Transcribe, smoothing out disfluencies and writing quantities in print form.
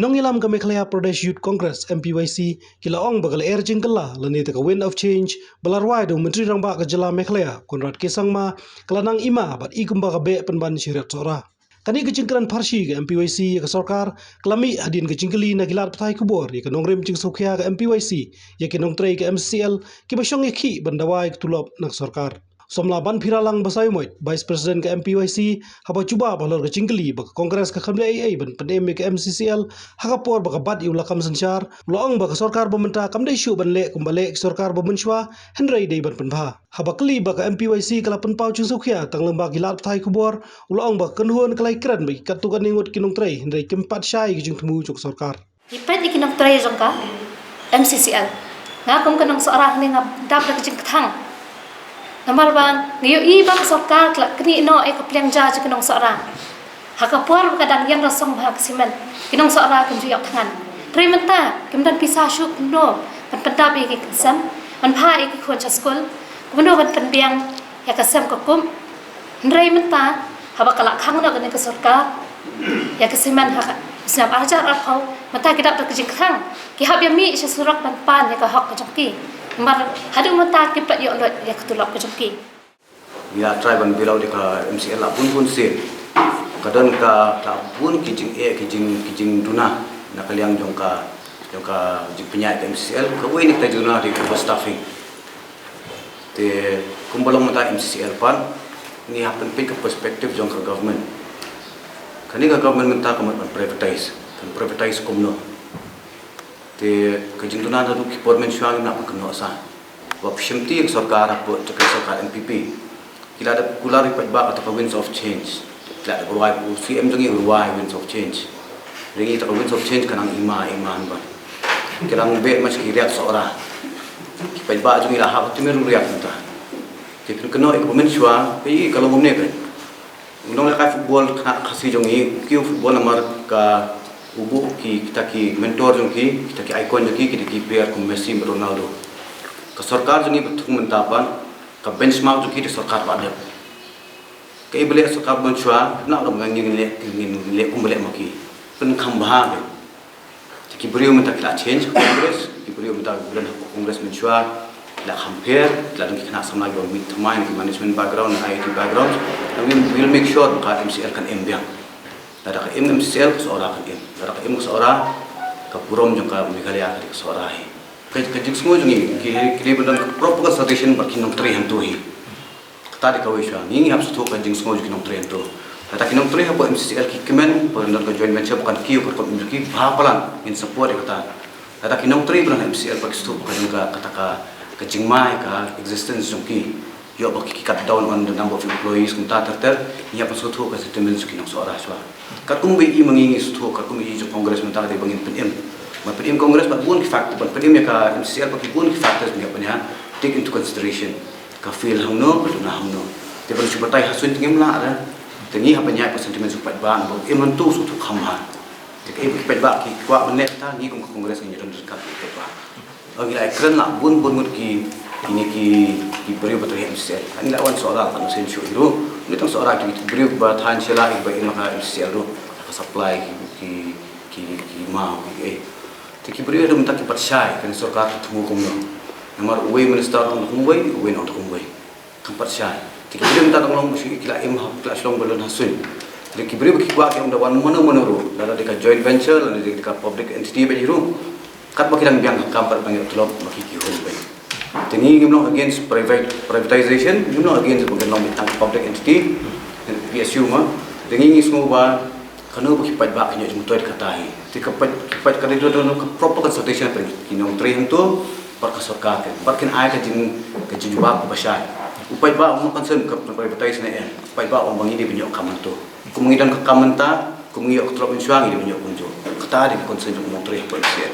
Nongilam ka Meghalaya Pradesh Youth Congress MPYC kila ong bagal air jingkala lani ka Wind of Change balarwai do menteri rangba ka jela Meghalaya Konrad Kesangma kelanang ima bat ikumba ka be penban syirat sora. Kani ke jingkaran parsi ke MPYC ke sarkar kelami hadin ke jingkali na gilat petai kubur ya ke nongrem jing sokya ke MPYC ya ke nongtrei ke MCL ke basyong ki bandawai ke tulop nak sarkar. Somla ban piralang basai moit Vice President ke MPYC haba cuba balor ke jingkali bak Kongres ke khamle AA ban pendem ke MCCL hakapor bak bat yu lakam sanchar loong bak sarkar bementa kamdai syu ban le kumbale ke sarkar bemenchwa hendrai dei ban penbha haba kli bak MPYC kala penpau chung sokya tang lembak gilat thai kubor loong bak kenhuan kelai kran bak katukan ningut kinong trei hendrai kempat syai ke jing temu chung sarkar ipet ikinong trei jongka MCCL ngakum kanong seorang ni ngap dap dak jing thang Nomor bang, ngayon ibang sarkar kini ino ay kapiliang judge kinong seorang. Hakapuar kadang yang rasong bahag simen kinong seorang kunjuyok tangan. Trimenta kemudian pisah syuk no penpendap iki kesem, menpa iki kunca skul, kemudian penbiang ya kesem kokum. Trimenta haba kalak hang na kini ke sarkar ya kesimen hak siap ajar atau mata kita berkejing hang. Kihab yang mi sesurak penpan ya kahak kejongki. Mar hadu mata kipat yo lot ya ketulak kejongki ya try ban bilau de ka MCL la pun se kadon ka ta pun kijing duna na kaliang jongka jing penyai ke MCL ka we ni ta duna de ka staffing te kumbalong mata MCL pan ni happen pick up perspective jongka government kani ka government menta ka privatize kumno te kajing duna da ki pormen syang na pakno sa wa pshimti ek sarkar apo tekal sarkar MPP kila da kular ipat ba atau winds of change kila da ruai CM jongi ruai winds of change ringi ta winds of change kanang iman ba kirang be mas kiriak seorang ipat ba jongi la ha timeru riak ta te keno ek momen sywa pe kalau ngomne kan unong ka football khasi jongi ki football namar ka ubu kita ki mentor jongki kita ki icon jongki kita ki player kum Messi Ronaldo ka sarkar jongi betung mentapan ka benchmark jongki di sarkar pada ka ibele sarkar benchwa na ka ngin le kum bele maki pen khambha be ki brio menta kila change congress ki brio menta bulan congress benchwa la compare la dongki kana samna yo with mind management background IT background and we will make sure ka MCL kan embiang Ada ka MCL seorang kan ada ka seorang ka purom jong ka Meghalaya ka seorang kajik semua jongi ki bedan proper suggestion ba kinong 3 hantu hi tadi ka wisha ni hab sto ka jing semua kinong 3 hantu kata kinong 3 hapo MCL ki kemen bedan ka joint venture bukan ki ko ki palan in support kata kinong 3 bedan MCL pa sto ka jong ka kata ka jingmai ka existence jong ki yo ba ki cut down on the number of employees kung tater niya pa sutu ka settlement su kinong seorang swa katung be i mangingi sutu katung i jo congress mentang de bangin pm ma pm congress ba bun ki fact ba pm ya ka MCL pa ki bun ki factors niya pa niya take into consideration ka feel hangno na hangno te ban subatai hasun tingem la ra tengi ha pa niya pa sentiment su pat ba ba im tu sutu khamha te ke pat ba ki kwa manet ta ni kung congress ni ron ka pa agi la ekran la bun mut ki ini ki beri betul MCL. Ini lawan seorang kan sensio itu. Ini tang seorang ki beri batahan sila iba ini maka MCL itu ka supply ki mau ki beri ada minta ki percaya kan sarkar temu kumno. Nomor uwe minister on kumwe uwe on kumwe. Kan percaya. Ki beri minta tolong musi kila kelas long belon hasun. Ki beri ki kwa ki unda wan mana ro. Lada deka joint venture lada deka public entity be ro. Kat makilang biang kampar bang tulop makiki hol be. Tengi gimno against privatization, gimno against bukan long tang public entity, PSU mah. Tengi ngismu ba, kanu buki pat ba kinyo jumutoy katai. Tika pat kada do proper consultation pen kinong train to par kasarkar kan. Barkin ay ka jing ba ko basay. Upay ba mo concern ka privatize na upay ba ang bangi di binyo kamanto. Kumungidan ka kamanta, kumungiyo ka trop insyang di binyo kunjo. Katari ka concern mo train po siya.